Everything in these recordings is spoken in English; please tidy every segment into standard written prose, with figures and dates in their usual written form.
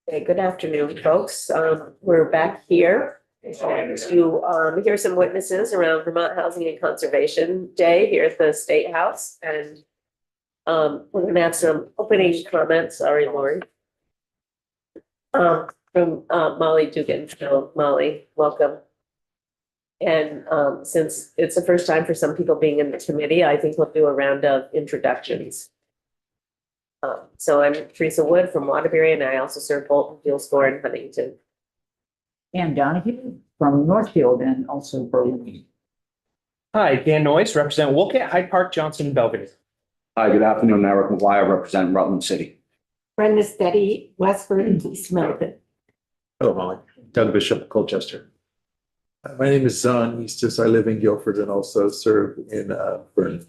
Okay, good afternoon, folks. We're back here to hear some witnesses around Vermont Housing and Conservation Day here at the State House. And we're gonna have some opening comments. Sorry, Lori. From Molly Dugan. So Molly, welcome. And since it's the first time for some people being in the committee, I think we'll do a round of introductions. So I'm Teresa Wood from Waterbury, and I also serve Bolton, Fieldscore, and Huntington. Ann Donahue from Northfield and also Berlin. Hi, Dan Noyes, represent Wolcott, Hyde Park, Johnson, and Belvedere. Hi, good afternoon. Eric McGuire, representing Rutland City. Brenda Steady, Westford, and East Milton. Hello, Molly. Doug Bishop, Colchester. My name is Zon Eastis. I live in Guilford and also serve in Vernon.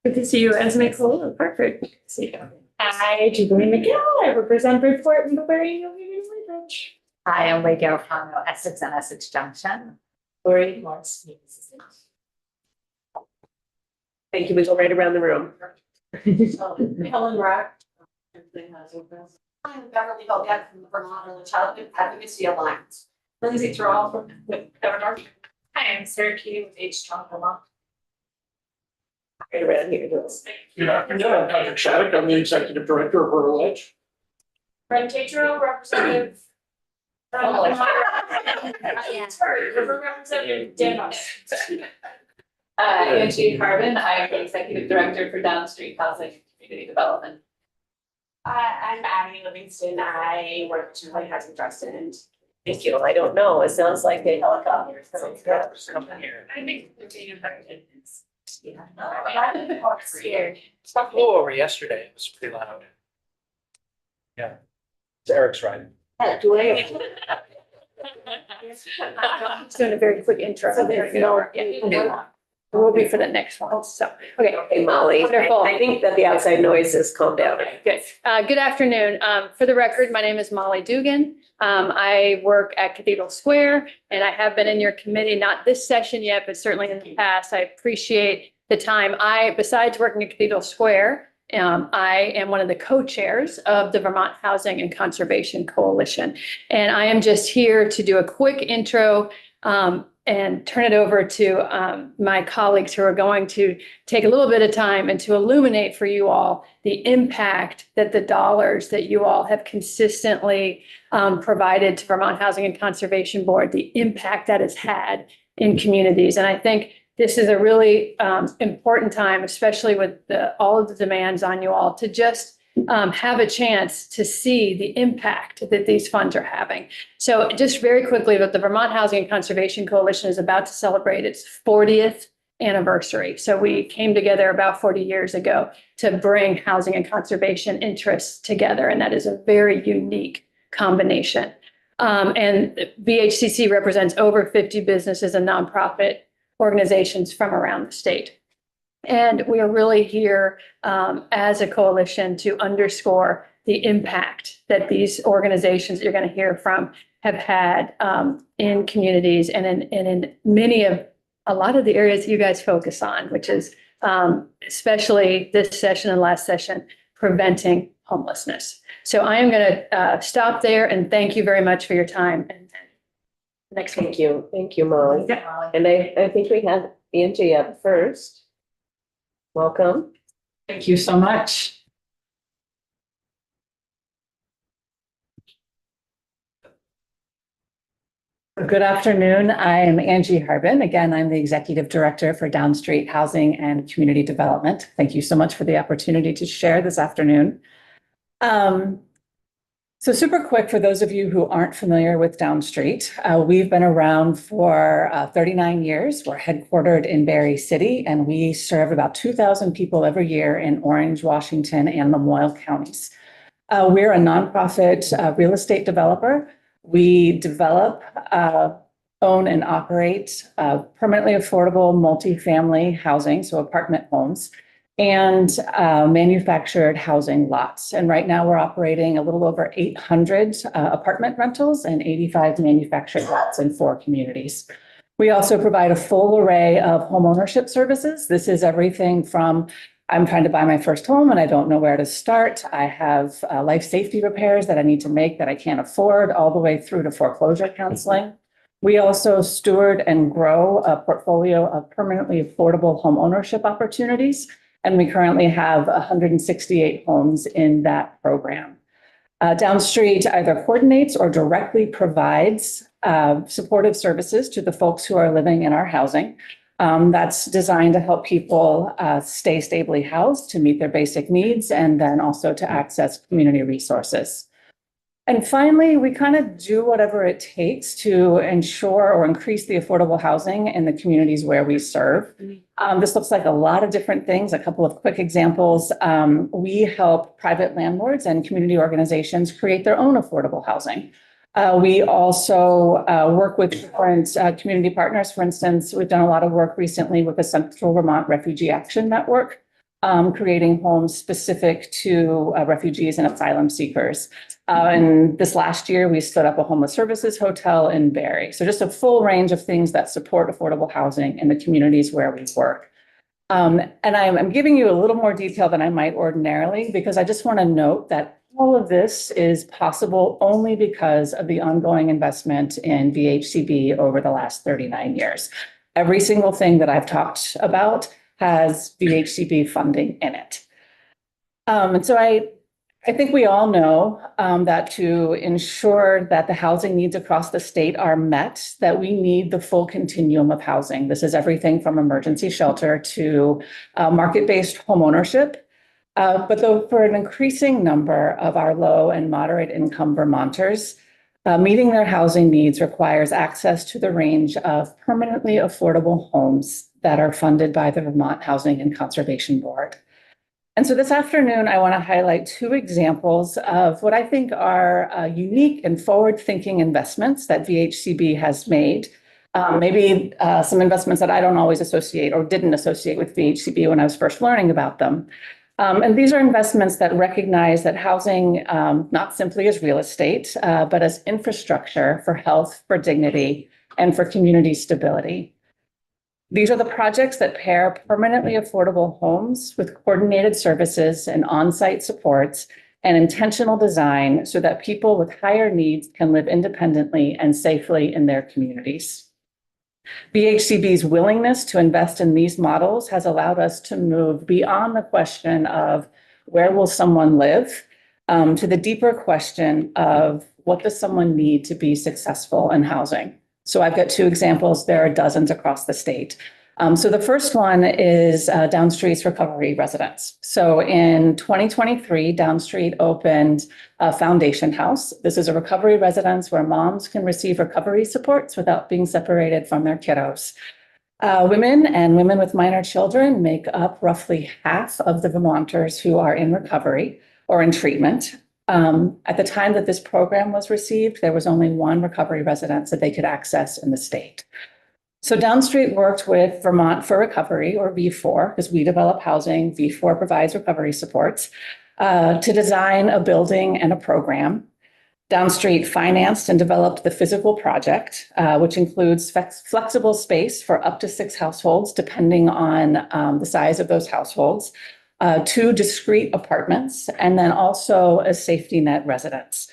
Good to see you, Esme Cole. Perfect. See you. Hi, Jubilee McGill. I represent Bridgeport, Middlebury, and Woodbridge. Hi, I'm Wade Garofano, Essex and Essex Junction. Lori Morris. Thank you. We go right around the room. Helen Rock. I'm Beverly Belgett from the Vermont Early Childhood Advocacy Alliance. Lindsay Thrall from Governor. Hi, I'm Sarah Key with H. Strong Vermont. Right around here. Good afternoon, I'm Patrick Shattuck, I'm the Executive Director of Rural Edge. Brent Tatro, Representative. Representative Dan. Angie Harbin, I'm the Executive Director for Downstreet Housing and Community Development. I'm Abby Livingston. I work at Jubilee Housing Trust and Thank you. I don't know. It sounds like a helicopter. I think the being affected is. I'm scared. It flew over yesterday. It was pretty loud. Yeah. It's Eric's riding. Do I? Just doing a very quick intro. So there's no. We'll be for the next one. So, okay. Hey, Molly. Wonderful. I think that the outside noise has calmed down. Good. Good afternoon. For the record, my name is Molly Dugan. I work at Cathedral Square and I have been in your committee, not this session yet, but certainly in the past. I appreciate the time. Besides working at Cathedral Square, I am one of the co-chairs of the Vermont Housing and Conservation Coalition. And I am just here to do a quick intro and turn it over to my colleagues who are going to take a little bit of time and to illuminate for you all the impact that the dollars that you all have consistently provided to Vermont Housing and Conservation Board, the impact that it's had in communities. And I think this is a really important time, especially with all of the demands on you all, to just have a chance to see the impact that these funds are having. So just very quickly, that the Vermont Housing and Conservation Coalition is about to celebrate its 40th anniversary. So we came together about 40 years ago to bring housing and conservation interests together. And that is a very unique combination. And VHCC represents over 50 businesses and nonprofit organizations from around the state. And we are really here as a coalition to underscore the impact that these organizations that you're going to hear from have had in communities and in a lot of the areas that you guys focus on, which is especially this session and last session, preventing homelessness. So I am going to stop there and thank you very much for your time. And next Thank you. Thank you, Molly. And I think we have Angie up first. Welcome. Thank you so much. Good afternoon. I am Angie Harbin. Again, I'm the Executive Director for Downstreet Housing and Community Development. Thank you so much for the opportunity to share this afternoon. So super quick, for those of you who aren't familiar with Downstreet, we've been around for 39 years. We're headquartered in Barre City, and we serve about 2,000 people every year in Orange, Washington, and Lamoille counties. We're a nonprofit real estate developer. We develop, own, and operate permanently affordable multifamily housing, so apartment homes, and manufactured housing lots. And right now we're operating a little over 800 apartment rentals and 85 manufactured lots in 4 communities. We also provide a full array of homeownership services. This is everything from I'm trying to buy my first home and I don't know where to start. I have life safety repairs that I need to make that I can't afford, all the way through to foreclosure counseling. We also steward and grow a portfolio of permanently affordable home ownership opportunities, and we currently have 168 homes in that program. Downstreet either coordinates or directly provides supportive services to the folks who are living in our housing. That's designed to help people stay stably housed, to meet their basic needs, and then also to access community resources. And finally, we kind of do whatever it takes to ensure or increase the affordable housing in the communities where we serve. This looks like a lot of different things. A couple of quick examples. We help private landlords and community organizations create their own affordable housing. We also work with different community partners. For instance, we've done a lot of work recently with the Central Vermont Refugee Action Network, creating homes specific to refugees and asylum seekers. And this last year, we stood up a homeless services hotel in Barrie. So just a full range of things that support affordable housing in the communities where we work. And I'm giving you a little more detail than I might ordinarily, because I just want to note that all of this is possible only because of the ongoing investment in VHCB over the last 39 years. Every single thing that I've talked about has VHCB funding in it. And so I think we all know that to ensure that the housing needs across the state are met, that we need the full continuum of housing. This is everything from emergency shelter to market-based homeownership. But though for an increasing number of our low and moderate income Vermonters, meeting their housing needs requires access to the range of permanently affordable homes that are funded by the Vermont Housing and Conservation Board. And so this afternoon, I want to highlight two examples of what I think are unique and forward-thinking investments that VHCB has made. Maybe some investments that I don't always associate or didn't associate with VHCB when I was first learning about them. And these are investments that recognize that housing, not simply as real estate, but as infrastructure for health, for dignity, and for community stability. These are the projects that pair permanently affordable homes with coordinated services and on-site supports and intentional design so that people with higher needs can live independently and safely in their communities. VHCB's willingness to invest in these models has allowed us to move beyond the question of where will someone live, to the deeper question of what does someone need to be successful in housing. So I've got two examples. There are dozens across the state. So the first one is Downstreet's Recovery Residence. So in 2023, Downstreet opened a Foundation House. This is a recovery residence where moms can receive recovery supports without being separated from their kiddos. Women and women with minor children make up roughly half of the Vermonters who are in recovery or in treatment. At the time that this program was received, there was only one recovery residence that they could access in the state. So Downstreet worked with Vermont for Recovery, or V4, because we develop housing, V4 provides recovery supports, to design a building and a program. Downstreet financed and developed the physical project, which includes flexible space for up to 6 households, depending on the size of those households, 2 discrete apartments, and then also a safety net residence.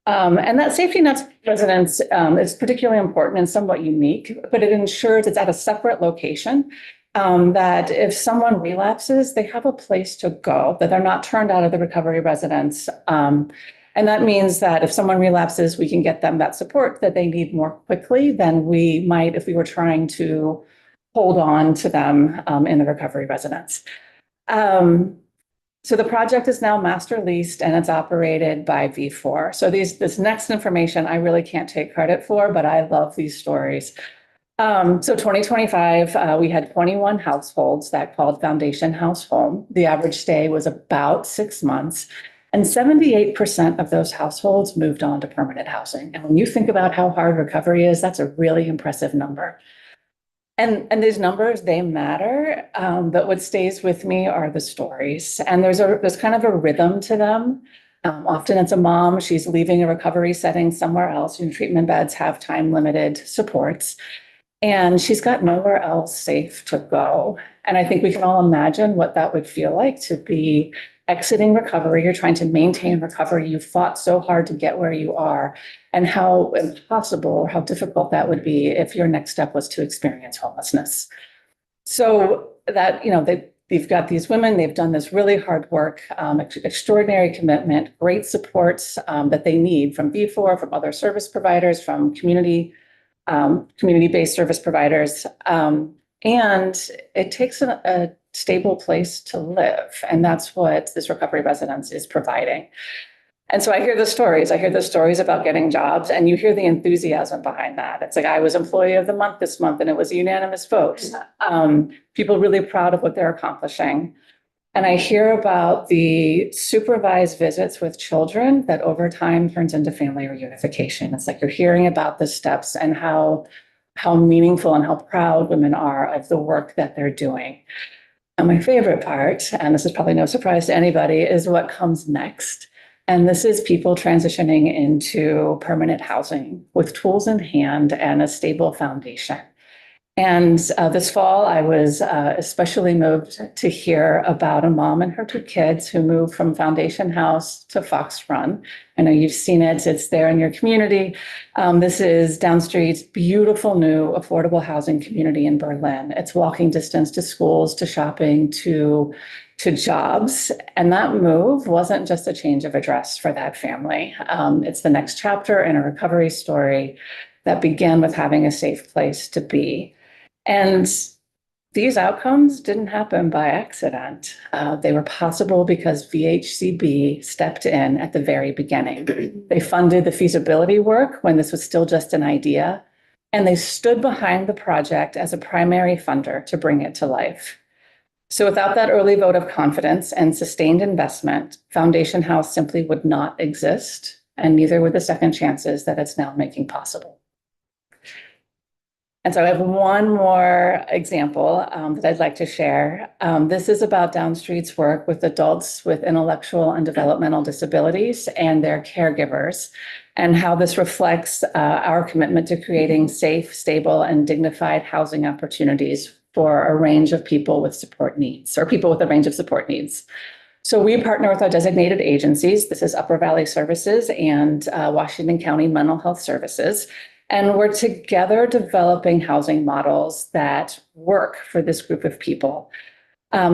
And that safety net residence is particularly important and somewhat unique, but it ensures it's at a separate location, that if someone relapses, they have a place to go, that they're not turned out of the recovery residence. And that means that if someone relapses, we can get them that support that they need more quickly than we might if we were trying to hold on to them in the recovery residence. So the project is now master leased and it's operated by V4. So this next information I really can't take credit for, but I love these stories. So 2025, we had 21 households that called Foundation House home. The average stay was about 6 months, and 78% of those households moved on to permanent housing. And when you think about how hard recovery is, that's a really impressive number. And these numbers, they matter, but what stays with me are the stories. And there's kind of a rhythm to them. Often it's a mom, she's leaving a recovery setting somewhere else, and treatment beds have time-limited supports. And she's got nowhere else safe to go. And I think we can all imagine what that would feel like to be exiting recovery. You're trying to maintain recovery. You fought so hard to get where you are, and how impossible or how difficult that would be if your next step was to experience homelessness. So that, they've got these women, they've done this really hard work, extraordinary commitment, great supports that they need from B4, from other service providers, from community-based service providers. And it takes a stable place to live. And that's what this recovery residence is providing. And so I hear the stories about getting jobs, and you hear the enthusiasm behind that. It's like, I was employee of the month this month, and it was a unanimous vote. People really proud of what they're accomplishing. And I hear about the supervised visits with children that over time turns into family reunification. It's like you're hearing about the steps and how meaningful and how proud women are of the work that they're doing. And my favorite part, and this is probably no surprise to anybody, is what comes next. And this is people transitioning into permanent housing with tools in hand and a stable foundation. And this fall, I was especially moved to hear about a mom and her 2 kids who moved from Foundation House to Fox Run. I know you've seen it. It's there in your community. This is Downstreet's beautiful new affordable housing community in Berlin. It's walking distance to schools, to shopping, to jobs. And that move wasn't just a change of address for that family. It's the next chapter in a recovery story that began with having a safe place to be. And these outcomes didn't happen by accident. They were possible because VHCB stepped in at the very beginning. They funded the feasibility work when this was still just an idea, and they stood behind the project as a primary funder to bring it to life. So without that early vote of confidence and sustained investment, Foundation House simply would not exist, and neither would the second chances that it's now making possible. And so I have one more example that I'd like to share. This is about Downstreet's work with adults with intellectual and developmental disabilities and their caregivers, and how this reflects our commitment to creating safe, stable, and dignified housing opportunities for a range of people with support needs, or people with a range of support needs. So we partner with our designated agencies. This is Upper Valley Services and Washington County Mental Health Services. And we're together developing housing models that work for this group of people.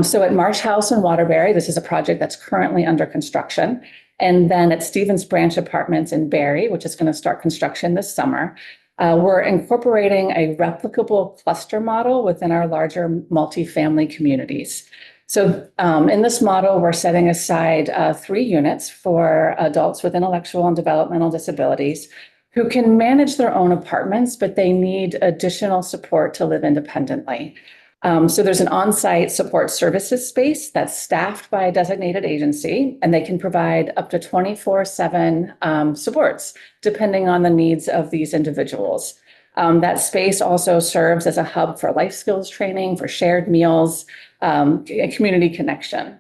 So at Marsh House in Waterbury, this is a project that's currently under construction. And then at Stevens Branch Apartments in Barry, which is going to start construction this summer, we're incorporating a replicable cluster model within our larger multifamily communities. So in this model, we're setting aside 3 units for adults with intellectual and developmental disabilities who can manage their own apartments, but they need additional support to live independently. So there's an on-site support services space that's staffed by a designated agency, and they can provide up to 24/7 supports, depending on the needs of these individuals. That space also serves as a hub for life skills training, for shared meals, community connection.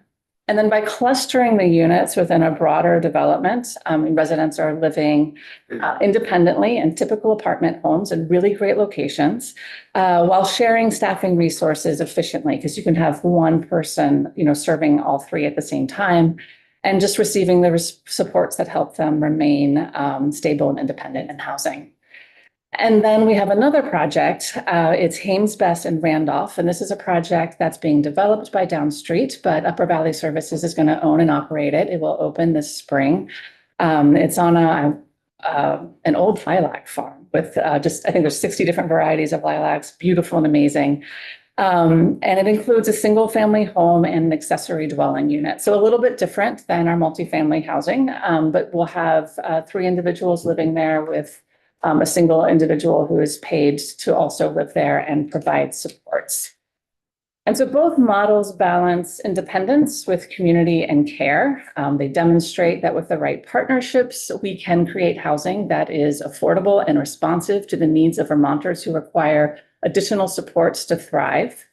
And then by clustering the units within a broader development, residents are living independently in typical apartment homes in really great locations, while sharing staffing resources efficiently, because you can have one person, serving all 3 at the same time, and just receiving the supports that help them remain stable and independent in housing. And then we have another project. It's Hames Best in Randolph. And this is a project that's being developed by Downstreet, but Upper Valley Services is going to own and operate it. It will open this spring. It's on an old lilac farm with I think there's 60 different varieties of lilacs, beautiful and amazing. And it includes a single family home and an accessory dwelling unit. So a little bit different than our multifamily housing, but we'll have 3 individuals living there with a single individual who is paid to also live there and provide supports. And so both models balance independence with community and care. They demonstrate that with the right partnerships, we can create housing that is affordable and responsive to the needs of Vermonters who require additional supports to thrive.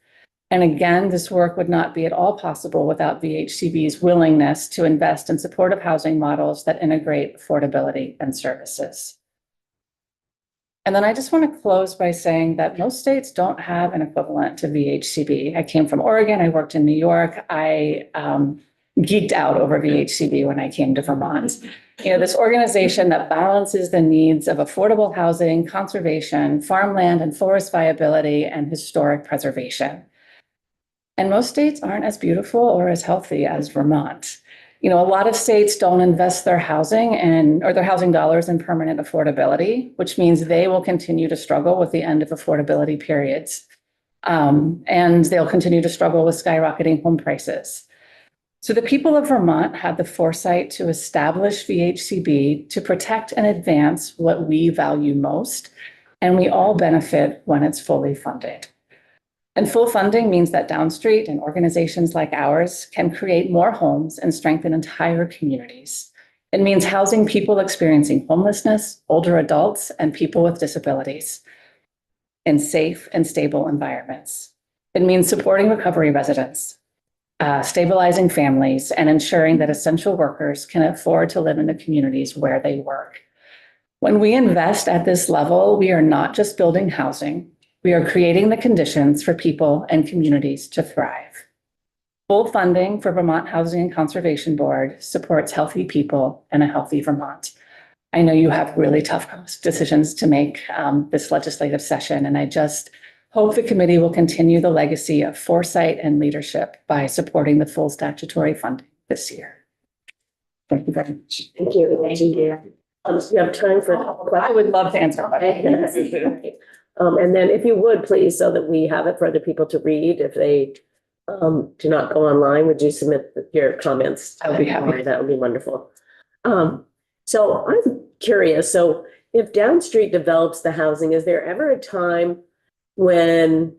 And again, this work would not be at all possible without VHCB's willingness to invest in supportive housing models that integrate affordability and services. And then I just want to close by saying that most states don't have an equivalent to VHCB. I came from Oregon. I worked in New York. I geeked out over VHCB when I came to Vermont. You know, this organization that balances the needs of affordable housing, conservation, farmland and forest viability, and historic preservation. And most states aren't as beautiful or as healthy as Vermont. You know, a lot of states don't invest their housing or their housing dollars in permanent affordability, which means they will continue to struggle with the end of affordability periods. And they'll continue to struggle with skyrocketing home prices. So the people of Vermont had the foresight to establish VHCB to protect and advance what we value most, and we all benefit when it's fully funded. And full funding means that Downstreet and organizations like ours can create more homes and strengthen entire communities. It means housing people experiencing homelessness, older adults, and people with disabilities in safe and stable environments. It means supporting recovery residents, stabilizing families, and ensuring that essential workers can afford to live in the communities where they work. When we invest at this level, we are not just building housing, we are creating the conditions for people and communities to thrive. Full funding for Vermont Housing and Conservation Board supports healthy people and a healthy Vermont. I know you have really tough decisions to make this legislative session, and I just hope the committee will continue the legacy of foresight and leadership by supporting the full statutory funding this year. Thank you very much. Thank you. Thank you. You have time for I questions? would love to answer questions. And then if you would, please, so that we have it for other people to read, if they do not go online, would you submit your comments? I would be happy. That would be wonderful. So I'm curious, so if Downstreet develops the housing, is there ever a time when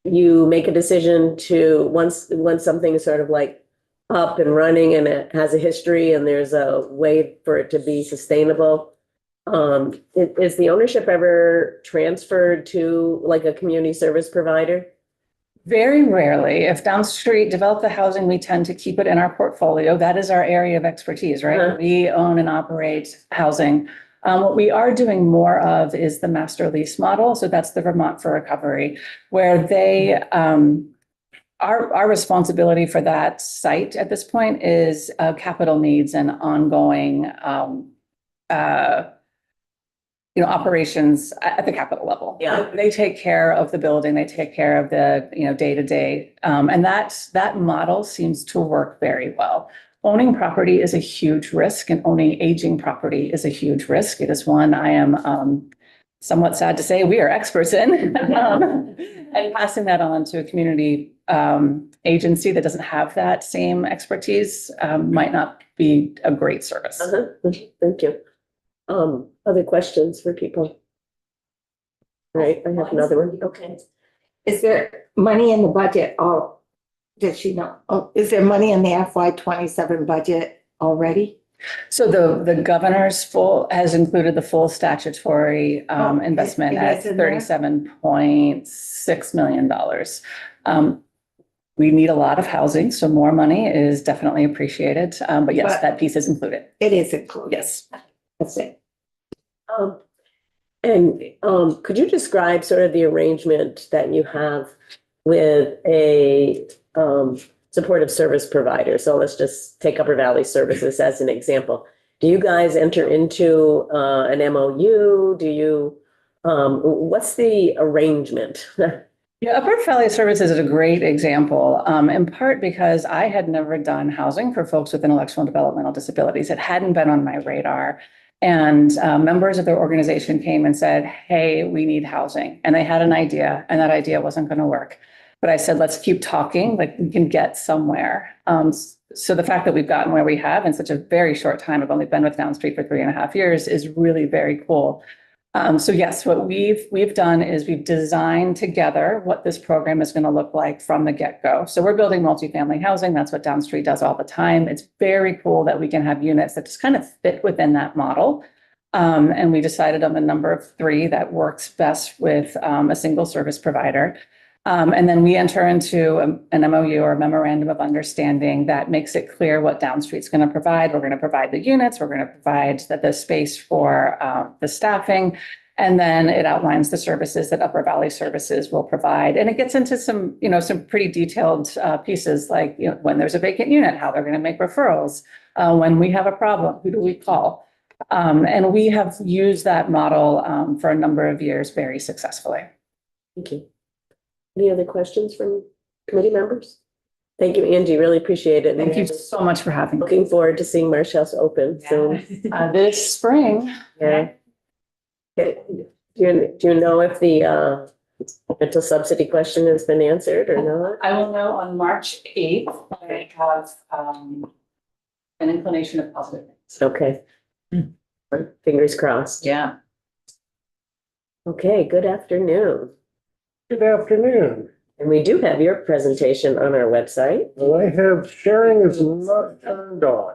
you make a decision to, once something is sort of like up and running and it has a history and there's a way for it to be sustainable, is the ownership ever transferred to like a community service provider? Very rarely. If Downstreet develop the housing, we tend to keep it in our portfolio. That is our area of expertise, right? Uh-huh. We own and operate housing. What we are doing more of is the master lease model. So that's the Vermont for Recovery, where they, our responsibility for that site at this point is capital needs and ongoing, operations at the capital level. Yeah. They take care of the building, they take care of the, day to day. And that model seems to work very well. Owning property is a huge risk, and owning aging property is a huge risk. It is one I am somewhat sad to say we are experts in. And passing that on to a community agency that doesn't have that same expertise might not be a great service. Uh-huh. Thank you. Other questions for people? All right, I have another one. Okay. Is there money in the budget? Oh, did she know? Oh, is there money in the FY27 budget already? So the governor's has included the full statutory investment it at is in there? $37.6 million. We need a lot of housing, so more money is definitely appreciated. But yes, But- that piece is included. It is included. Yes. That's it. Could you describe sort of the arrangement that you have with a supportive service provider? So let's just take Upper Valley Services as an example. Do you guys enter into an MOU? Do you, what's the arrangement? Yeah, Upper Valley Services is a great example, in part because I had never done housing for folks with intellectual and developmental disabilities. It hadn't been on my radar. And members of their organization came and said, hey, we need housing. And they had an idea, and that idea wasn't going to work. But I said, let's keep talking, like we can get somewhere. So the fact that we've gotten where we have in such a very short time, I've only been with Downstreet for 3.5 years, is really very cool. So yes, what we've done is we've designed together what this program is going to look like from the get-go. So we're building multifamily housing. That's what Downstreet does all the time. It's very cool that we can have units that just kind of fit within that model. And we decided on the number of 3 that works best with a single service provider. And then we enter into an MOU or a memorandum of understanding that makes it clear what Downstreet's going to provide. We're going to provide the units, we're going to provide the space for the staffing, And then it outlines the services that Upper Valley Services will provide. And it gets into some, some pretty detailed pieces like, when there's a vacant unit, how they're going to make referrals. When we have a problem, who do we call? And we have used that model for a number of years very successfully. Thank you. Any other questions from committee members? Thank you, Angie. Really appreciate it. Thank you so much for having me. Looking forward to seeing Marsh House open soon. This spring. Yeah. Okay. Do you know if the rental subsidy question has been answered or not? I will know on March 8th. I have an inclination of positive things. Okay. Fingers crossed. Yeah. Okay, good afternoon. Good afternoon. And we do have your presentation on our website. Well, I have sharing is not turned on.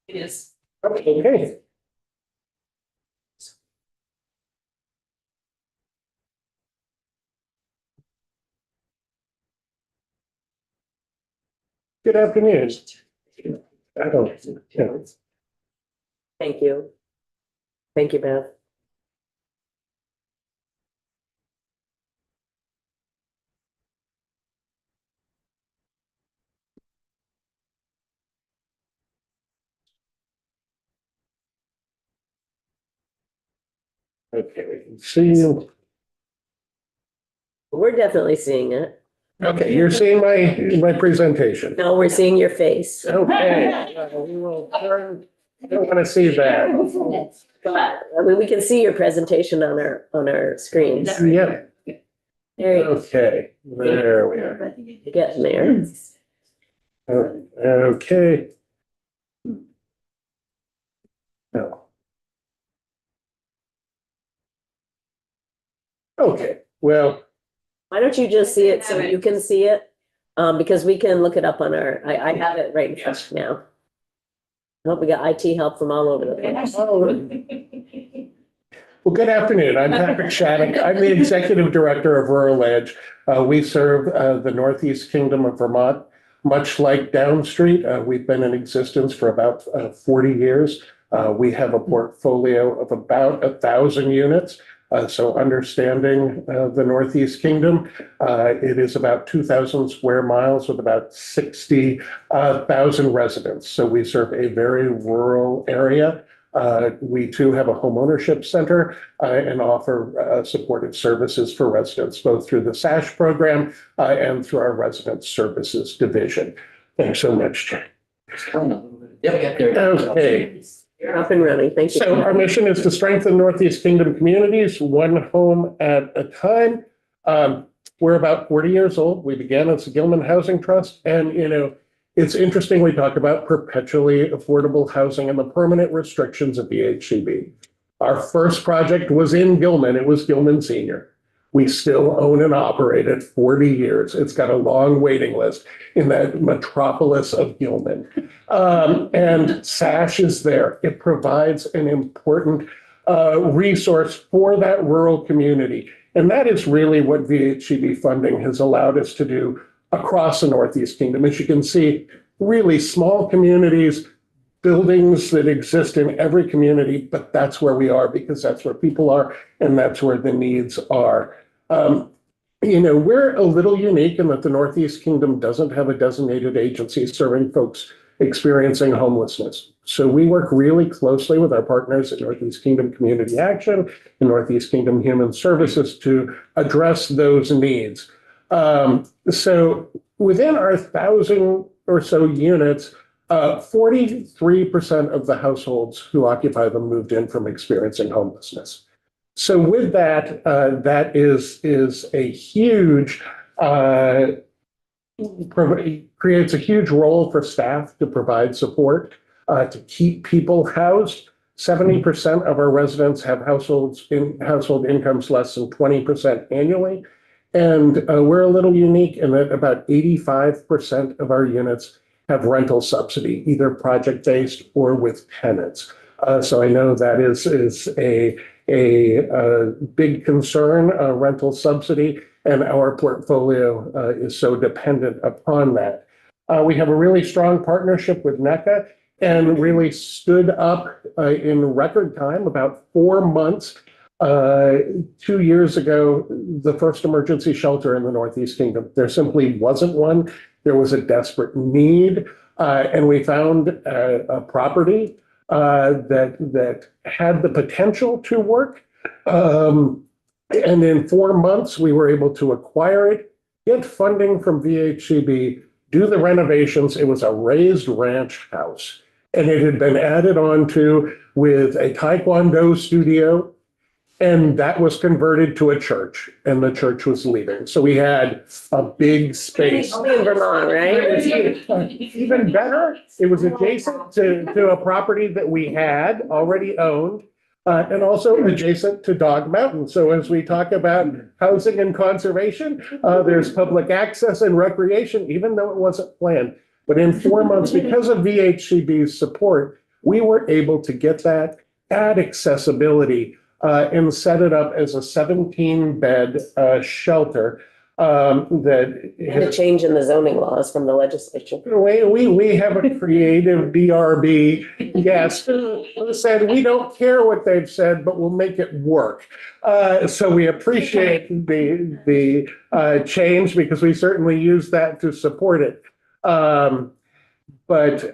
It is. Okay. Good afternoon. I don't, Thank you. Thank you, Beth. okay, we can see you. We're definitely seeing it. Okay, you're seeing my presentation. No, we're seeing your face. Okay, we will turn, I don't want to see that. But I mean, we can see your presentation on our screens. Yeah, There you okay, there we are. go. You're getting there. Okay. No. Okay, well, Why don't you just see it so you can see it? Because we can look it up on I have it right in front of me now. I hope we got IT help from all over the place. well, good afternoon. I'm Patrick Shattuck. I'm the Executive Director of Rural Edge. We serve the Northeast Kingdom of Vermont. Much like Down Street, we've been in existence for about 40 years. We have a portfolio of about 1,000 units. So understanding the Northeast Kingdom, it is about 2,000 square miles with about 60,000 residents. So we serve a very rural area. We too have a home ownership center and offer supportive services for residents, both through the SASH program and through our resident services division. Thanks so much, Jay. Okay. You're up and running. Thank you. So our mission is to strengthen Northeast Kingdom communities, one home at a time. We're about 40 years old. We began as a Gilman Housing Trust. And, it's interesting, we talk about perpetually affordable housing and the permanent restrictions of the HCB. Our first project was in Gilman. It was Gilman Senior. We still own and operate it 40 years. It's got a long waiting list in that metropolis of Gilman. And SASH is there. It provides an important resource for that rural community. And that is really what VHCB funding has allowed us to do across the Northeast Kingdom. As you can see, really small communities, buildings that exist in every community, but that's where we are because that's where people are and that's where the needs are. We're a little unique in that the Northeast Kingdom doesn't have a designated agency serving folks experiencing homelessness. So we work really closely with our partners at Northeast Kingdom Community Action and Northeast Kingdom Human Services to address those needs. So within our 1,000 or so units, 43% of the households who occupy them moved in from experiencing homelessness. So with that, that is a huge, creates a huge role for staff to provide support, to keep people housed. 70% of our residents have household incomes less than 20% annually. And we're a little unique in that about 85% of our units have rental subsidy, either project-based or with tenants. So I know that is a big concern, rental subsidy, and our portfolio is so dependent upon that. We have a really strong partnership with NECA and really stood up in record time, about 4 months 2 years ago, the first emergency shelter in the Northeast Kingdom. There simply wasn't one. There was a desperate need, and we found a property that had the potential to work. And in 4 months, we were able to acquire it, get funding from VHCB, do the renovations. It was a raised ranch house, and it had been added on to with a Taekwondo studio, and that was converted to a church, and the church was leaving. So we had a big space. Only in Vermont, right? Even better, it was adjacent to a property that we had already owned, and also adjacent to Dog Mountain. So as we talk about housing and conservation, there's public access and recreation, even though it wasn't planned. But in 4 months, because of VHCB's support, we were able to get that, add accessibility, and set it up as a 17-bed shelter that And a change in the zoning laws from the legislature. we have a creative BRB, yes, who said, we don't care what they've said, but we'll make it work. So we appreciate the change, because we certainly use that to support it. But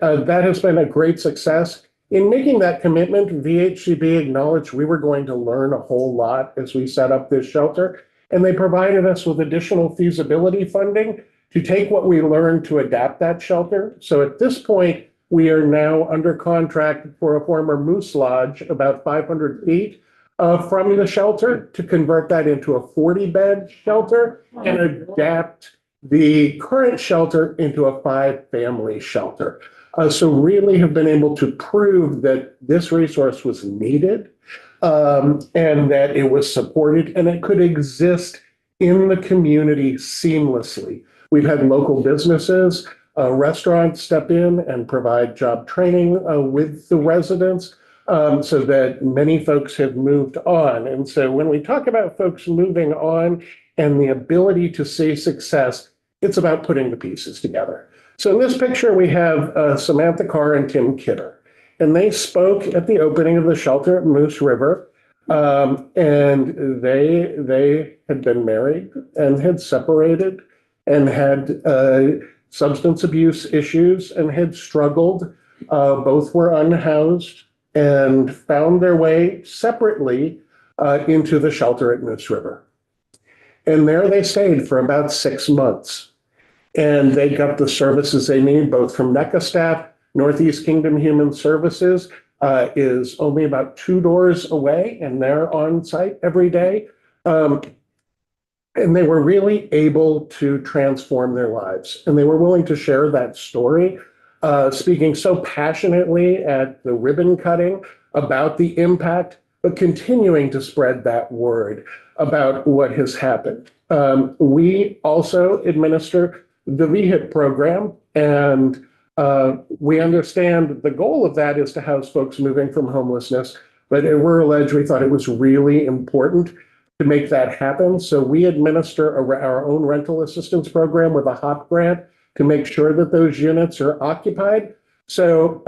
that has been a great success. In making that commitment, VHCB acknowledged we were going to learn a whole lot as we set up this shelter, and they provided us with additional feasibility funding to take what we learned to adapt that shelter. So at this point, we are now under contract for a former moose lodge about 500 feet from the shelter to convert that into a 40-bed shelter and adapt the current shelter into a 5-family shelter. So really have been able to prove that this resource was needed, and that it was supported, and it could exist in the community seamlessly. We've had local businesses, restaurants step in and provide job training with the residents, so that many folks have moved on. And so when we talk about folks moving on and the ability to see success, it's about putting the pieces together. So in this picture, we have Samantha Carr and Tim Kidder, and they spoke at the opening of the shelter at Moose River. And they had been married and had separated and had substance abuse issues and had struggled. Both were unhoused and found their way separately into the shelter at Moose River. And there they stayed for about 6 months. And they got the services they need, both from NECA staff. Northeast Kingdom Human Services is only about 2 doors away, and they're on site every day. And they were really able to transform their lives. And they were willing to share that story, speaking so passionately at the ribbon cutting about the impact, but continuing to spread that word about what has happened. We also administer the VHIP program, and we understand the goal of that is to house folks moving from homelessness. But at Rural Edge, we thought it was really important to make that happen. So we administer our own rental assistance program with a HOP grant to make sure that those units are occupied. So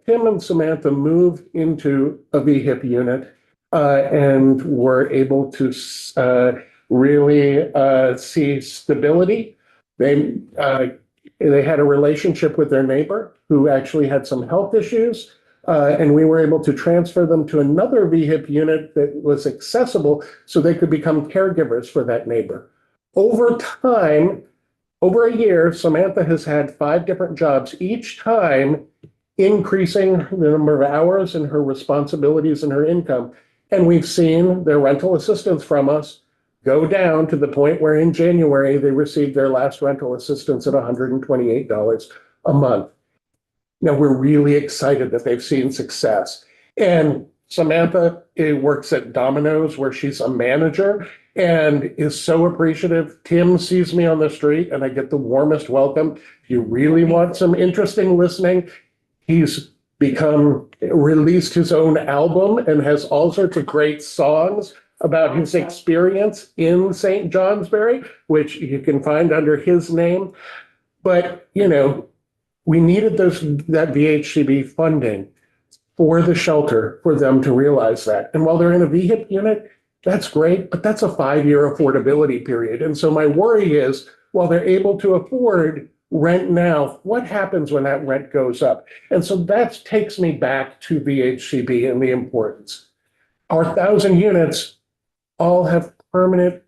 Tim and Samantha moved into a VHIP unit and were able to really see stability. They had a relationship with their neighbor who actually had some health issues, and we were able to transfer them to another VHIP unit that was accessible so they could become caregivers for that neighbor. Over time, over a year, Samantha has had 5 different jobs, each time increasing the number of hours and her responsibilities and her income. And we've seen their rental assistance from us go down to the point where in January, they received their last rental assistance at $128 a month. Now, we're really excited that they've seen success. And Samantha works at Domino's, where she's a manager, and is so appreciative. Tim sees me on the street and I get the warmest welcome. If you really want some interesting listening, he's released his own album and has all sorts of great songs about his experience in St. Johnsbury, which you can find under his name. But, we needed that VHCB funding. for the shelter for them to realize that. And while they're in a VHIP unit, that's great, but that's a 5-year affordability period. And so my worry is, while they're able to afford rent now, what happens when that rent goes up? And so that takes me back to VHCB and the importance. Our 1,000 units all have permanent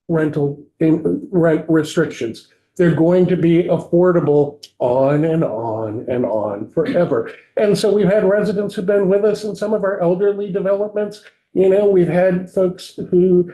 rent restrictions. They're going to be affordable on and on and on forever. And so we've had residents who've been with us in some of our elderly developments. You know, we've had folks who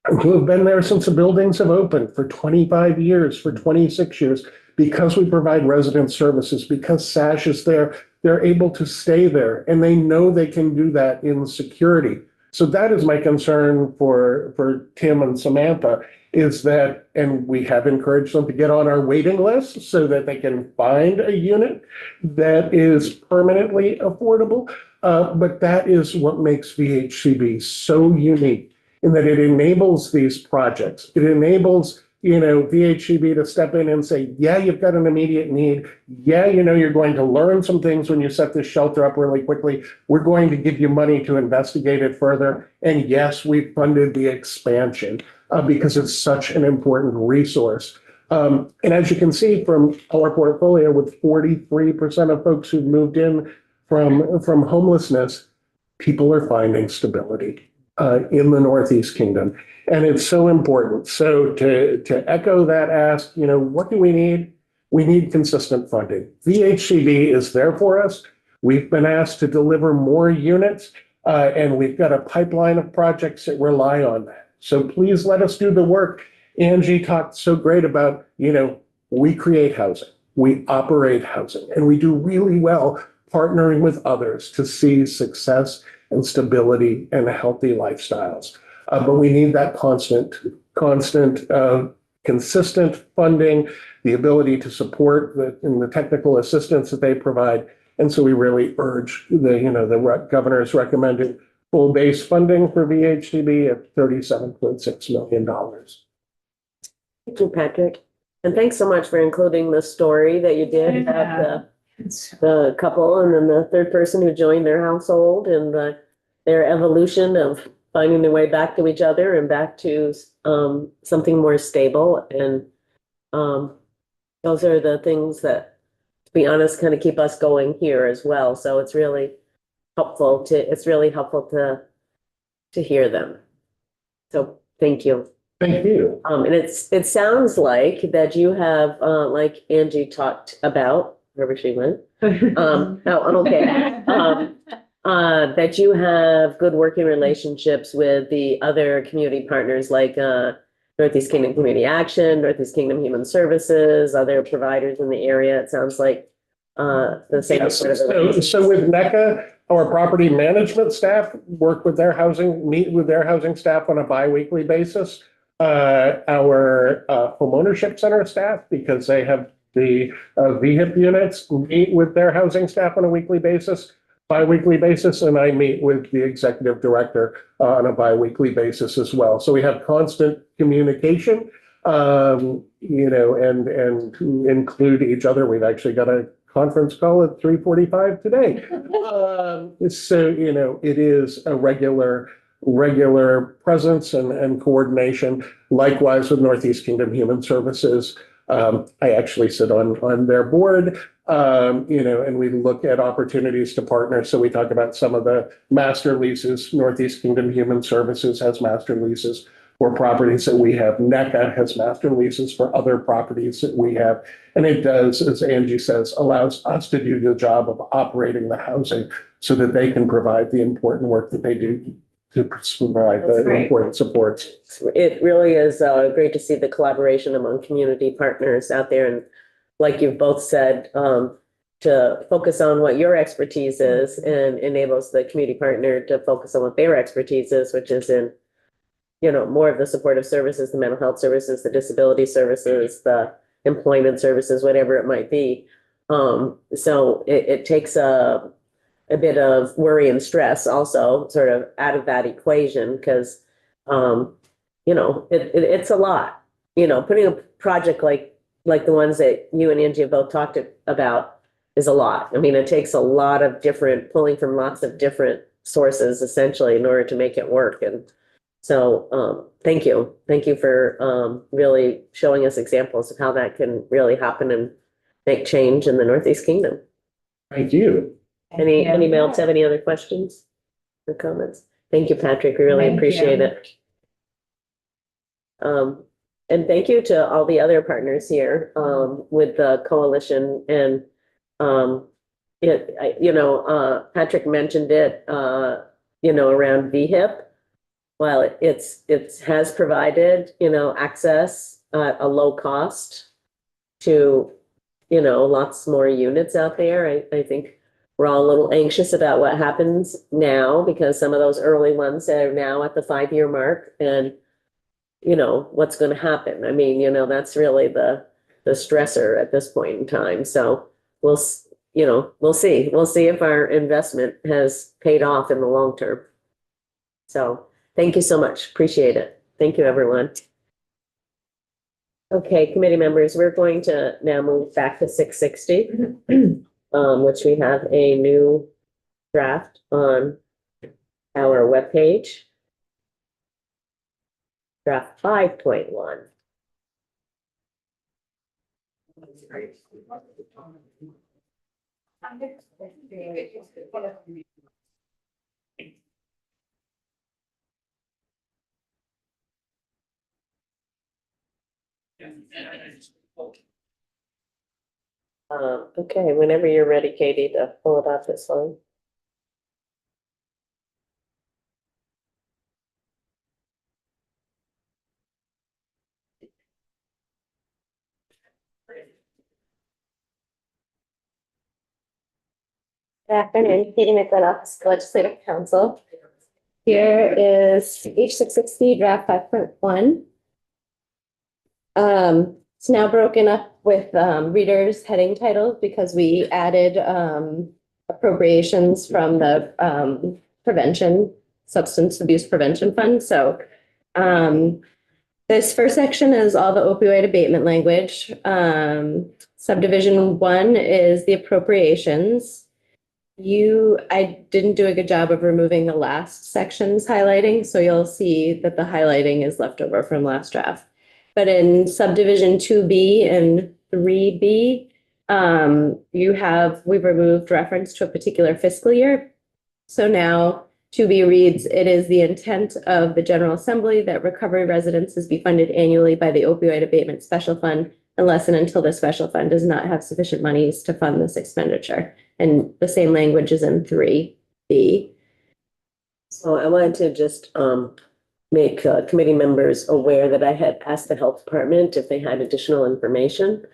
have been there since the buildings have opened for 25 years, for 26 years, because we provide resident services, because SASH is there, they're able to stay there, and they know they can do that in security. So that is my concern for Tim and Samantha, is that, and we have encouraged them to get on our waiting list so that they can find a unit that is permanently affordable. But that is what makes VHCB so unique, in that it enables these projects. It enables, you know, VHCB to step in and say, yeah, you've got an immediate need. Yeah, you know, you're going to learn some things when you set this shelter up really quickly. We're going to give you money to investigate it further. And yes, we funded the expansion because it's such an important resource. And as you can see from our portfolio, with 43% of folks who've moved in from homelessness, people are finding stability in the Northeast Kingdom. And it's so important. So to echo that ask, you know, what do we need? We need consistent funding. VHCB is there for us. We've been asked to deliver more units, and we've got a pipeline of projects that rely on that. So please let us do the work. Angie talked so great about, you know, we create housing, we operate housing, and we do really well partnering with others to see success and stability and healthy lifestyles. But we need that consistent, consistent funding, the ability to support the technical assistance that they provide. And so we really urge the governor's recommended full base funding for VHCB at $37.6 million. Thank you, Patrick. And thanks so much for including the story that you did about the couple and then the third person who joined their household and their evolution of finding their way back to each other and back to something more stable. And those are the things that, to be honest, kind of keep us going here as well. So it's really helpful to hear them. So thank you. Thank you. And it sounds like that you have, like Angie talked about, wherever she went. That you have good working relationships with the other community partners like Northeast Kingdom Community Action, Northeast Kingdom Human Services, other providers in the area. It sounds like the same sort of. So with NECA, our property management staff meet with their housing staff on a biweekly basis. Our homeownership center staff, because they have the VHIP units, meet with their housing staff on a bi-weekly basis, and I meet with the executive director on a bi-weekly basis as well. So we have constant communication, and include each other. We've actually got a conference call at 3:45 today. So, it is a regular presence and coordination. Likewise with Northeast Kingdom Human Services. I actually sit on their board, and we look at opportunities to partner. So we talk about some of the master leases. Northeast Kingdom Human Services has master leases for properties that we have. NECA has master leases for other properties that we have. And it does, as Angie says, allows us to do the job of operating the housing so that they can provide the important work that they do to provide the important supports. It really is great to see the collaboration among community partners out there. And like you've both said, to focus on what your expertise is and enables the community partner to focus on what their expertise is, which is in, more of the supportive services, the mental health services, the disability services, the employment services, whatever it might be. So it takes a bit of worry and stress also sort of out of that equation because, it's a lot, putting a project like the ones that you and Angie have both talked about is a lot. I mean, it takes a lot of different, pulling from lots of different sources essentially in order to make it work. And so, thank you. Thank you for, really showing us examples of how that can really happen and make change in the Northeast Kingdom. Thank you. Any else have any other questions or comments? Thank you, Patrick. We really Thank appreciate you. it. And thank you to all the other partners here, with the coalition and, Patrick mentioned it, around VHIP. Well, it has provided, access at a low cost to, lots more units out there. I think we're all a little anxious about what happens now because some of those early ones are now at the 5-year mark and, what's going to happen. I mean, that's really the stressor at this point in time. So we'll see. We'll see if our investment has paid off in the long term. So thank you so much. Appreciate it. Thank you, everyone. Okay, committee members, we're going to now move back to 660, which we have a new draft on our webpage. Draft 5.1. Okay, whenever you're ready, Katie, to pull it off this one. Good afternoon, Katie McGlynn, Legislative Council. Here is H660 draft 5.1. It's now broken up with readers heading titles because we added appropriations from the Substance Abuse Prevention Fund. So this first section is all the opioid abatement language. Subdivision 1 is the appropriations. I didn't do a good job of removing the last section's highlighting, so you'll see that the highlighting is left over from last draft. But in subdivision 2B and 3B, we've removed reference to a particular fiscal year. So now 2B reads, it is the intent of the General Assembly that recovery residences be funded annually by the Opioid Abatement Special Fund unless and until the special fund does not have sufficient monies to fund this expenditure. And the same language is in 3B. So I wanted to just make committee members aware that I had asked the health department if they had additional information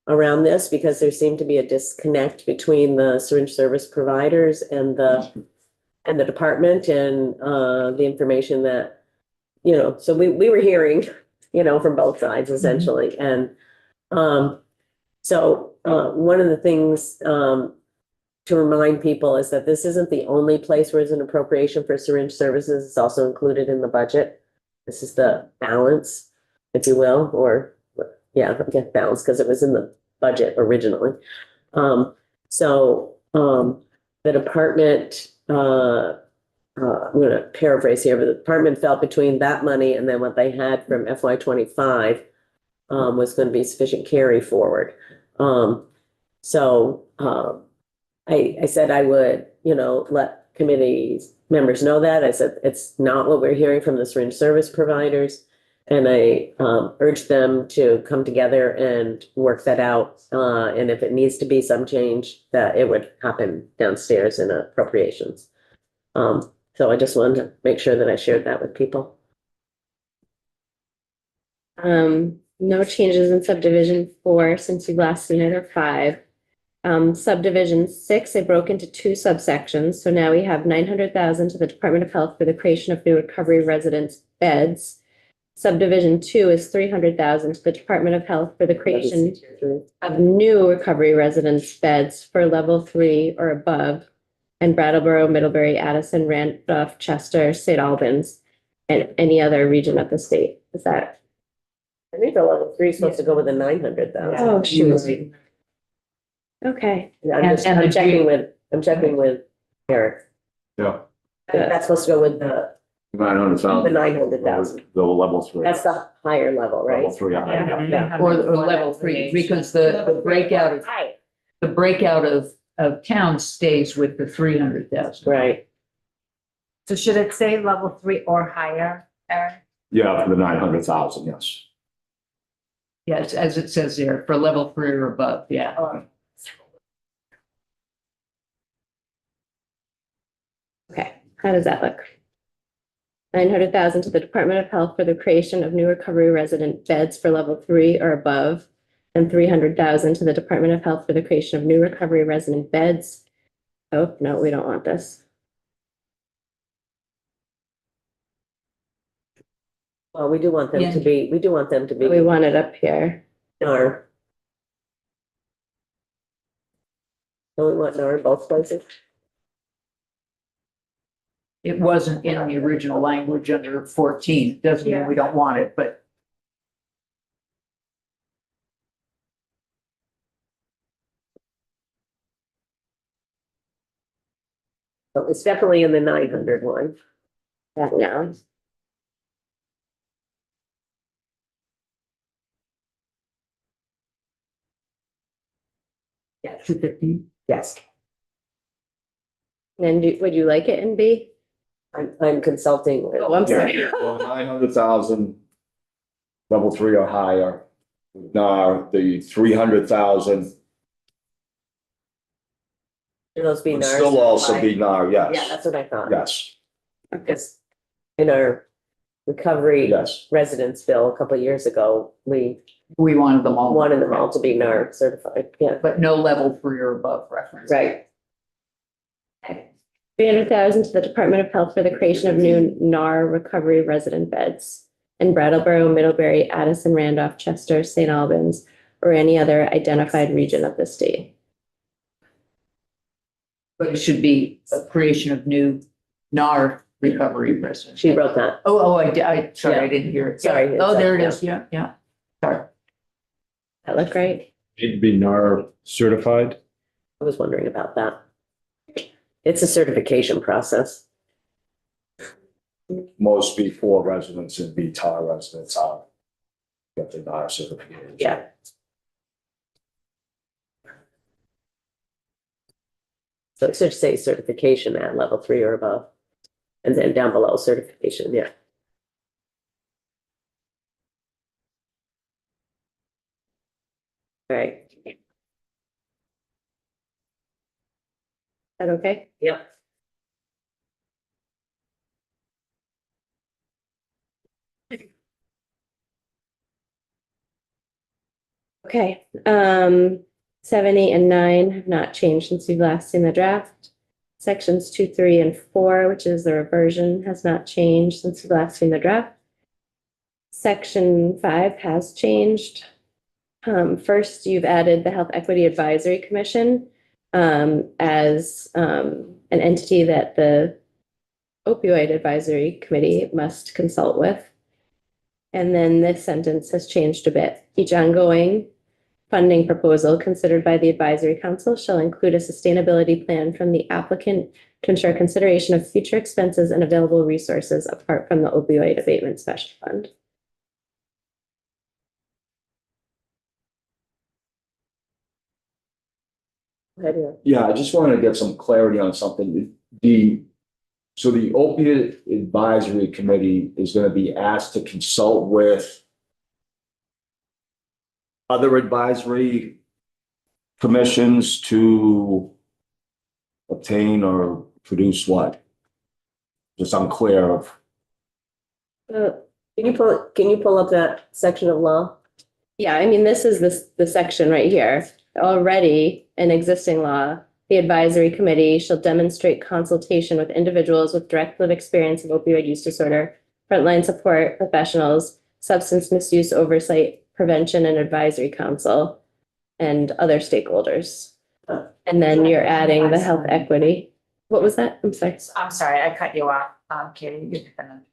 around this because there seemed to be a disconnect between the syringe service providers and the department and the information that, so we were hearing, from both sides essentially. And so one of the things to remind people is that this isn't the only place where there's an appropriation for syringe services. It's also included in the budget. This is the balance, if you will, or balance because it was in the budget originally. The department, I'm going to paraphrase here, but the department felt between that money and then what they had from FY25 was going to be sufficient carry forward. I said I would, let committee members know that. I said it's not what we're hearing from the syringe service providers. And I urged them to come together and work that out. And if it needs to be some change, that it would happen downstairs in appropriations. So I just wanted to make sure that I shared that with people. No changes in subdivision 4 since you last seen it, or 5. Subdivision 6, it broke into 2 subsections. So now we have 900,000 to the Department of Health for the creation of new recovery residence beds. Subdivision 2 is 300,000 to the Department of Health for the creation of new recovery residence beds for level 3 or above, and Brattleboro, Middlebury, Addison, Randolph, Chester, St. Albans, and any other region of the state. Is that? I think the level 3 is supposed to go with the 900,000. Oh, shoot. Okay. I'm checking with Eric. Yeah. That's supposed to go with the 900,000. 900,000. The level three. That's the higher level, right? Level three, Yeah. Or level three, because the breakout of town stays with the 300,000. Right. So should it say level 3 or higher, Eric? Yeah, for the 900,000, yes. Yes, as it says there, for level 3 or above, yeah. Okay, how does that look? 900,000 to the Department of Health for the creation of new recovery resident beds for level 3 or above. And 300,000 to the Department of Health for the creation of new recovery resident beds. Oh, no, we don't want this. Well, we do want them to be, we We want it up here. NAR. Don't we want NAR in both places? It wasn't in the original language under 14. Doesn't mean we don't want it, but So it's definitely in the 900 one. That now. Yes. 250. Yes. Then would you like it in B? I'm consulting with. Oh, I'm sorry. Well, 900,000, level 3 or higher. Now, the 300,000 Should those be would NAR? still also be NAR, Yeah, yes, that's what I thought. yes, Because in our recovery yes. residence bill a couple of years ago, we We wanted them all. wanted them all to be NAR certified. Yeah, But no level 3 or above reference. right. 300,000 to the Department of Health for the creation of new NAR recovery resident beds in Brattleboro, Middlebury, Addison, Randolph, Chester, St. Albans, or any other identified region of the state. But it should be a creation of new NAR recovery residents. She wrote that. Sorry, Yeah. I didn't hear it. Sorry, Oh, it's there it up, is. Yeah, yeah. Sorry. That look right? Need to be NAR certified. I was wondering about that. It's a certification process. Most B4 residents and BTAR residents are get the NAR certification. Yeah. So it should say certification at level 3 or above. And then down below certification, yeah. All right. Is that okay? Yep. Okay, 7, 8, and 9 have not changed since we've last seen the draft. Sections 2, 3, and 4, which is the reversion, has not changed since we've last seen the draft. Section 5 has changed. First, you've added the Health Equity Advisory Commission as an entity that the Opioid Advisory Committee must consult with. And then this sentence has changed a bit. Each ongoing funding proposal considered by the advisory council shall include a sustainability plan from the applicant to ensure consideration of future expenses and available resources apart from the opioid abatement special fund. Yeah, I just wanted to get some clarity on something. So the opiate advisory committee is going to be asked to consult with other advisory commissions to obtain or produce what? Just unclear of. Can you pull up that section of law? Yeah, I mean, this is the section right here. Already in existing law, the advisory committee shall demonstrate consultation with individuals with direct lived experience of opioid use disorder, frontline support professionals, substance misuse oversight, prevention and advisory council, and other stakeholders. And then you're adding the health equity. What was that? I'm sorry. I'm sorry, I cut you off, Katie. You're gonna-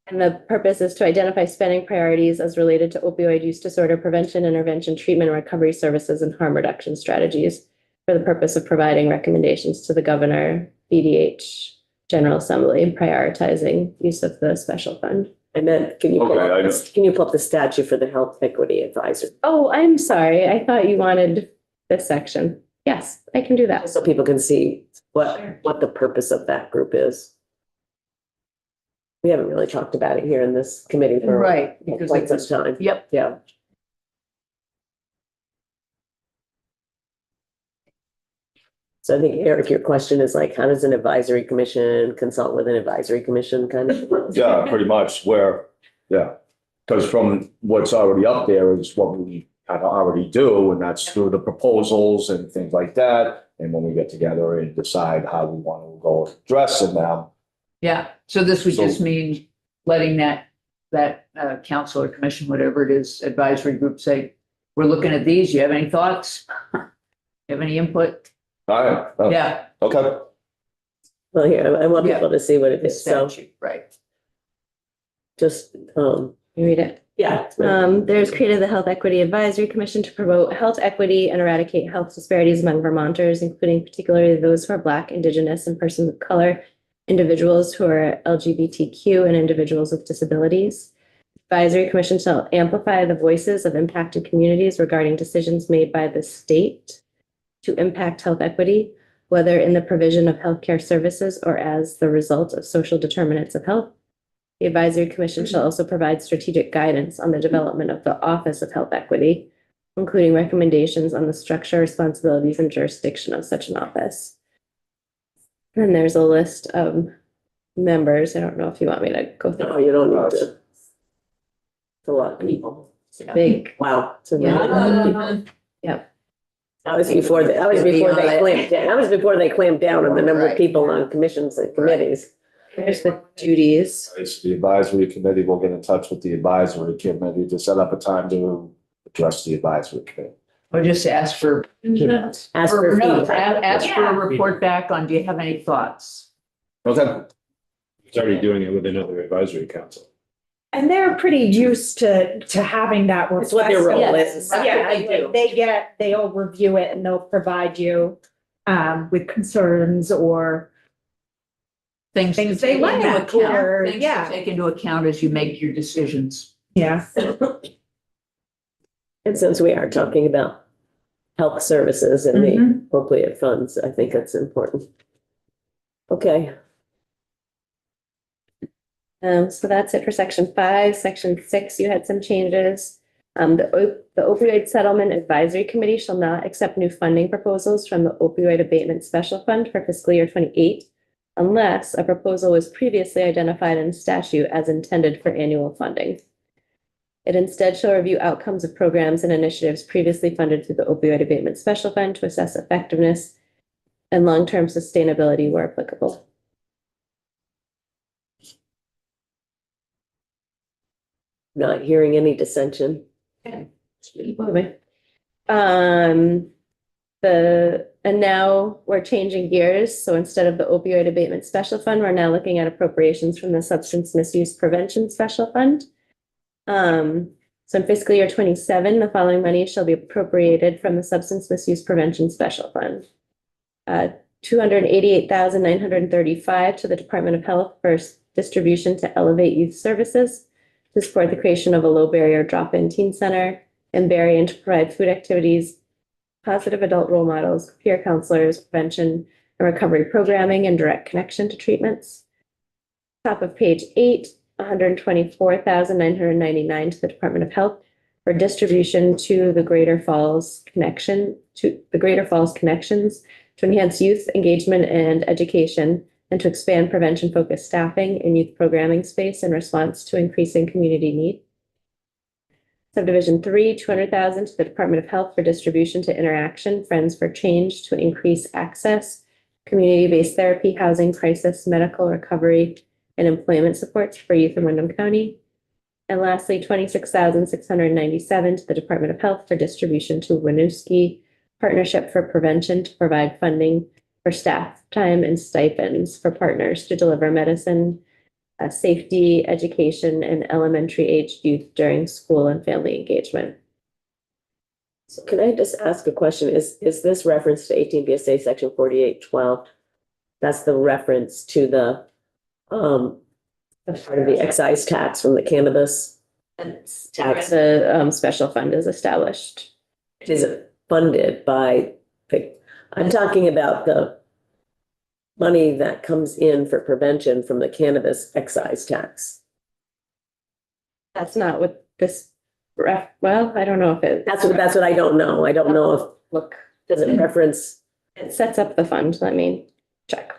And the purpose is to identify spending priorities as related to opioid use disorder prevention, intervention, treatment, and recovery services, and harm reduction strategies. for the purpose of providing recommendations to the governor, BDH, General Assembly, and prioritizing use of the special fund. I meant, can you pull Okay, I up, know. can you pull up the statute for the Health Equity Advisor? Oh, I'm sorry. I thought you wanted this section. Yes, I can do that. So people can see what the purpose of that group is. We haven't really talked about it here in this committee for Right, because quite some it's, time. yep, Yeah. So I think, Eric, your question is like, how does an advisory commission consult with an advisory commission kind of? Yeah, pretty much where, yeah. Because from what's already up there is what we kind of already do, and that's through the proposals and things like that. And when we get together and decide how we want to go addressing them. yeah. So this would So- just mean letting that council or commission, whatever it is, advisory group say, we're looking at these. You have any thoughts? You have any input? All right. Yeah. Okay. Well, here, I want Yeah. people to see what it The is. So statute, right. just, You read it. yeah. There's created the Health Equity Advisory Commission to promote health equity and eradicate health disparities among Vermonters, including particularly those who are Black, Indigenous, and persons of color, individuals who are LGBTQ, and individuals with disabilities. Advisory Commission shall amplify the voices of impacted communities regarding decisions made by the state to impact health equity, whether in the provision of healthcare services or as the result of social determinants of health. The Advisory Commission shall also provide strategic guidance on the development of the Office of Health Equity, including recommendations on the structure, responsibilities, and jurisdiction of such an office. And there's a list of members. I don't know if you want me to go No, through. you don't need to. It's a lot of people. It's big. Wow. It's a really Yeah. lot of people. Yep. That was before they clamped down. That was before they clamped down on the number of Right. people on commissions and committees. There's the duties. The advisory committee will get in touch with the advisory committee to set up a time to address the advisory committee. Or just ask for, Ask for or no, feedback. ask for a report back on, do you have any thoughts? Okay. He's already doing it with another advisory council. And they're pretty used to having that. That's what their role request. is. Yeah, I do. they'll review it and they'll provide you with concerns or Things Things to they take like into or- account, things to yeah. take into account as you make your decisions. yeah. And since we are talking about health services and the appropriate funds, I think that's important. Okay, So that's it for section 5. Section 6, you had some changes. The opioid settlement advisory committee shall not accept new funding proposals from the opioid abatement special fund for fiscal year 28 unless a proposal was previously identified in statute as intended for annual funding. It instead shall review outcomes of programs and initiatives previously funded through the opioid abatement special fund to assess effectiveness and long-term sustainability where applicable. not hearing any dissension. Moving. And now we're changing gears. So instead of the opioid abatement special fund, we're now looking at appropriations from the substance misuse prevention special fund. So in fiscal year 27, the following money shall be appropriated from the substance misuse prevention special fund. $288,935 to the Department of Health for distribution to Elevate Youth Services to support the creation of a low barrier drop-in teen center in Barry and to provide food activities, positive adult role models, peer counselors, prevention and recovery programming, and direct connection to treatments. Top of page 8, $124,999 to the Department of Health for distribution to the Greater Falls Connections to enhance youth engagement and education and to expand prevention-focused staffing in youth programming space in response to increasing community need. Subdivision 3, $200,000 to the Department of Health for distribution to Interaction Friends for Change to increase access, community-based therapy, housing, crisis, medical recovery, and employment supports for youth in Windham County. And lastly, $26,697 to the Department of Health for distribution to Winooski Partnership for Prevention to provide funding for staff time and stipends for partners to deliver medicine, safety, education, and elementary aged youth during school and family engagement. So can I just ask a question? Is this reference to 18 VSA section 4812? That's the reference to the, part of the excise tax from the cannabis tax. The special fund is established. Is it funded by, I'm talking about the money that comes in for prevention from the cannabis excise tax. That's not what this well, I don't know if it. That's what I don't know. I don't know if, Look, does it reference? it sets up the fund. Let me check.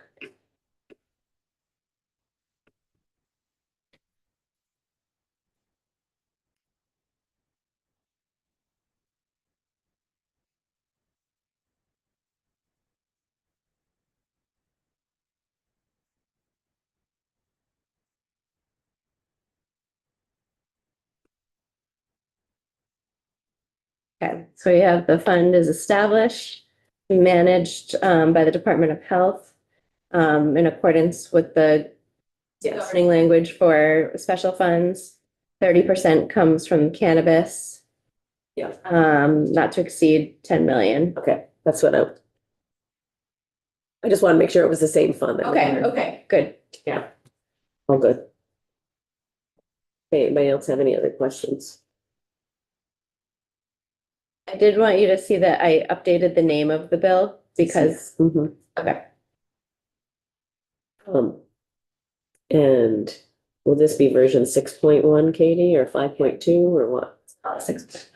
Okay, so we have the fund is established, managed by the Department of Health in accordance with the governing language for special funds. 30% comes from cannabis. Yeah. Not to exceed 10 million. Okay, that's what I just want to make sure it was the same fund. that we Okay, had. okay, good. All good. Okay, anybody else have any other questions? I did want you to see that I updated the name of the bill because, Mhm. okay. And will this be version 6.1, Katie, or 5.2, or what? 6.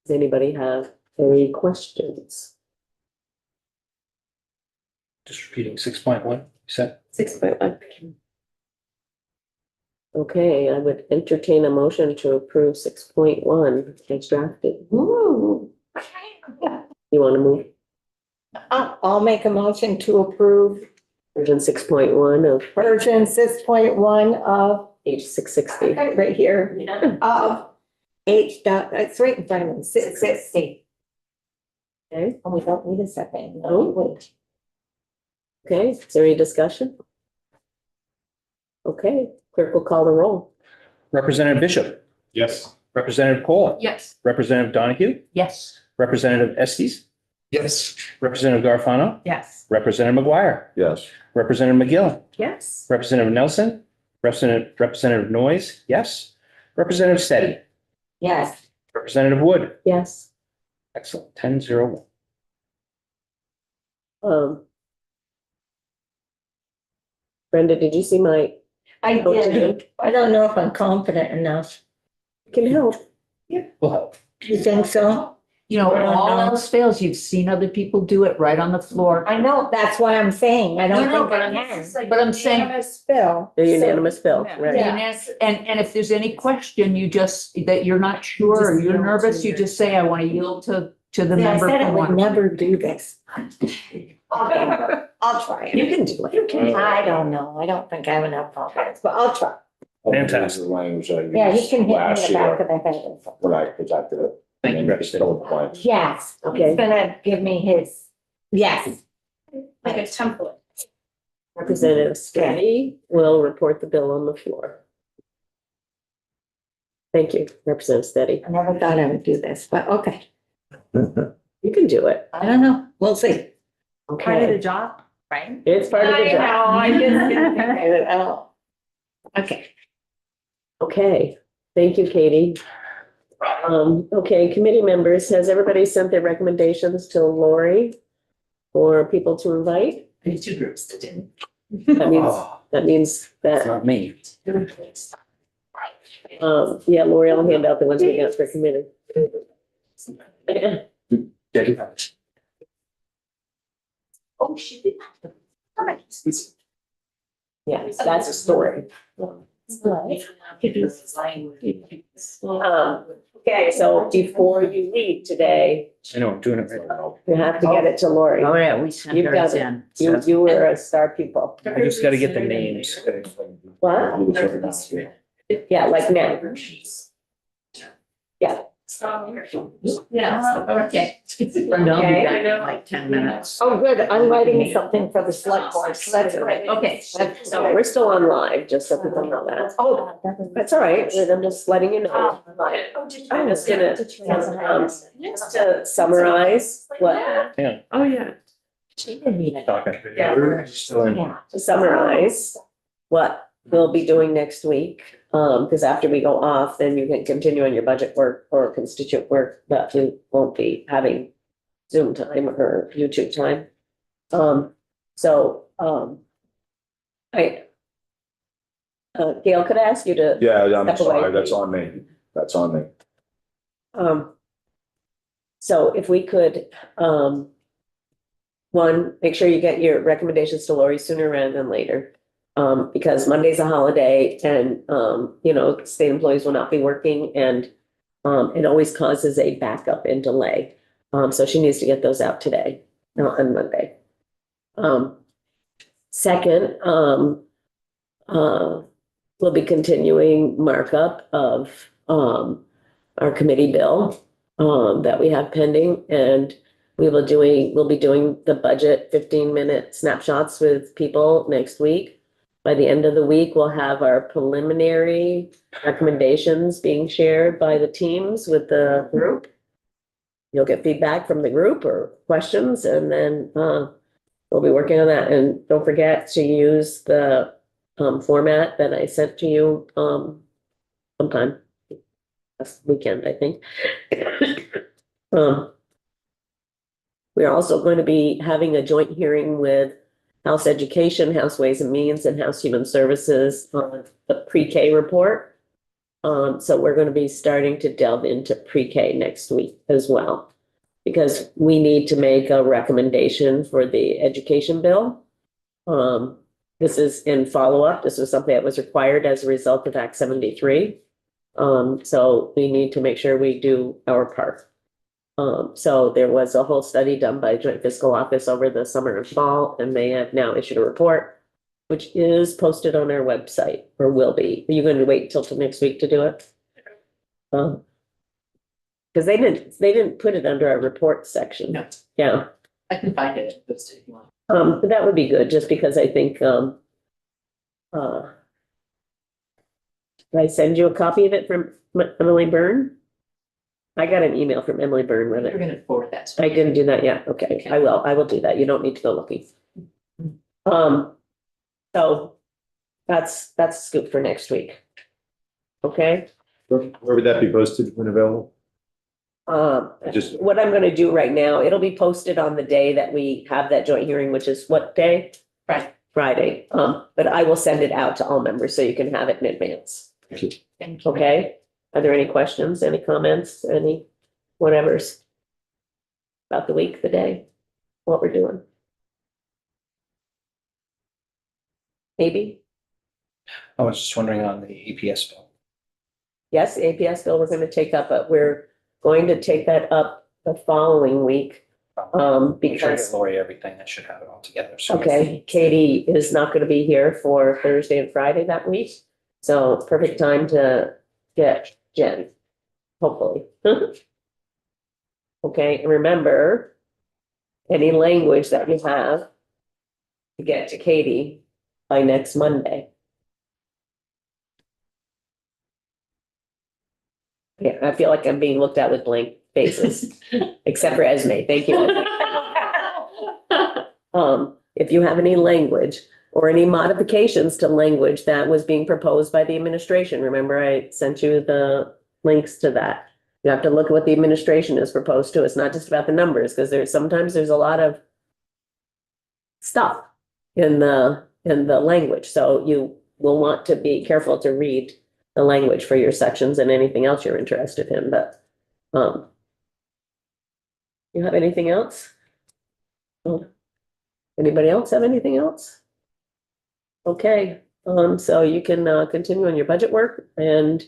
Does anybody have any questions? Just repeating 6.1, you said? 6.1. Okay, I would entertain a motion to approve 6.1 as drafted. Ooh. You want to move I'll make a motion to approve version 6.1 of version 6.1 of, H 660? right here, of it's right in front of me, 660. Okay, And we don't need a second. No. Wait. okay, is there any discussion? Okay, clerk will call the roll. Representative Bishop, Yes. Representative Cole, Yes. Representative Donahue, Yes. Representative Estes, Yes. Representative Garfano, Yes. Representative McGuire, Yes. Representative McGillen, Yes. Representative Nelson, Representative Noyes, yes. Representative Steady, Yes. Representative Wood. Yes. Excellent, 10-0. Brenda, did you see my, I did. I don't know if I'm confident enough. can help? Well, You think so? You know, I don't all know. else fails, you've seen other people do it right on the floor. I know, that's why I'm saying, I don't No, no, think but I I'm- can. But I'm saying, Bill. The unanimous bill, Yeah. right? and if there's any question, you just, that you're not sure, or Just you're yield nervous, to you your- just say, I want to yield to the I member. said I who would wants-" never do this. I'll try You it. can do it. I don't know, I don't think I have enough confidence, but I'll try. Fantastic. The language I used Yeah, he can hit me in last the back year of the head. when I presented it. Thank you, And Representative. still in play. Yes, Okay. he's gonna give me his, yes. Like a template. Representative Steady will report the bill on the floor. Thank you, Representative Steady. I never thought I would do this, but okay, You can do it. I don't know, we'll see. Part of the Okay, job, right? it's part of the job. I just didn't think I would, oh. Okay. Okay, thank you, Katie. Okay, committee members, has everybody sent their recommendations to Lori for people to invite? There's two groups that didn't. That means It's that, not me. yeah, Lori, I'll hand out the ones we got for committee. Oh, she did. Yeah, that's a story. Okay, so before you leave today, I know, I'm doing it right now. you have to get it to Lori. Oh, yeah, we sent You've hers got it. in. You were a star pupil. I just gotta get the names. What? Yeah, like now. Yeah, Yeah, okay. And I'll be back in like 10 minutes. Oh, good. I'm writing something for the select board. So that's great. Okay. So we're still on live, just so people know that. Oh, That's all right. I'm just letting you know. I'm just gonna, just to summarize what. Yeah. Oh, yeah. Talking. Yeah. We're still in. To summarize what we'll be doing next week. Because after we go off, then you can continue on your budget work or constituent work, but you won't be having Zoom time or YouTube time. Gail, could I ask you to? Yeah, I'm Step away, sorry, that's please. on me. That's on me. So if we could, one, make sure you get your recommendations to Lori sooner rather than later. Because Monday's a holiday and, state employees will not be working and, it always causes a backup and delay. So she needs to get those out today, not on Monday. Second, we'll be continuing markup of, our committee bill, that we have pending and we'll be doing the budget 15-minute snapshots with people next week. By the end of the week, we'll have our preliminary recommendations being shared by the teams with the group. You'll get feedback from the group or questions, and then we'll be working on that. And don't forget to use the format that I sent to you sometime last weekend, I think. We're also going to be having a joint hearing with House Education, House Ways and Means, and House Human Services on the pre-K report. So we're going to be starting to delve into pre-K next week as well, because we need to make a recommendation for the education bill. This is in follow-up. This was something that was required as a result of Act 73. So we need to make sure we do our part. So there was a whole study done by Joint Fiscal Office over the summer and fall, and they have now issued a report, which is posted on our website, or will be. Are you going to wait till next week to do it? Because they didn't put it under our report section. No. Yeah. I can find it. If you want. But that would be good, just because I think, did I send you a copy of it from Emily Byrne? I got an email from Emily Byrne with You're it. gonna forward that. I didn't do that yet. Okay, I will do that. You don't need to go looking. So that's a scoop for next week. Okay? Where would that be posted when available? Just- What I'm gonna do right now, it'll be posted on the day that we have that joint hearing, which is what day? Right. Friday. But I will send it out to all members so you can have it in advance. Thank you. Thank you. Okay? Are there any questions, any comments, any whatevers? About the week, the day, what we're doing? Maybe? I was just wondering on the APS bill. Yes, the APS bill we're gonna take up, but we're going to take that up the following week. Make sure I Because, get Lori everything. I should have it all together. So okay, Katie is not gonna be here for Thursday and Friday that week. So perfect time to get Jen, hopefully. Okay, and remember, any language that you have to get to Katie by next Monday. Yeah, I feel like I'm being looked at with blank faces, except for Esme. Thank you. If you have any language or any modifications to language that was being proposed by the administration, remember I sent you the links to that. You have to look at what the administration has proposed to. It's not just about the numbers, because sometimes there's a lot of stuff in the language. So you will want to be careful to read the language for your sections and anything else you're interested in, but you have anything else? Oh. Anybody else have anything else? Okay, so you can continue on your budget work, and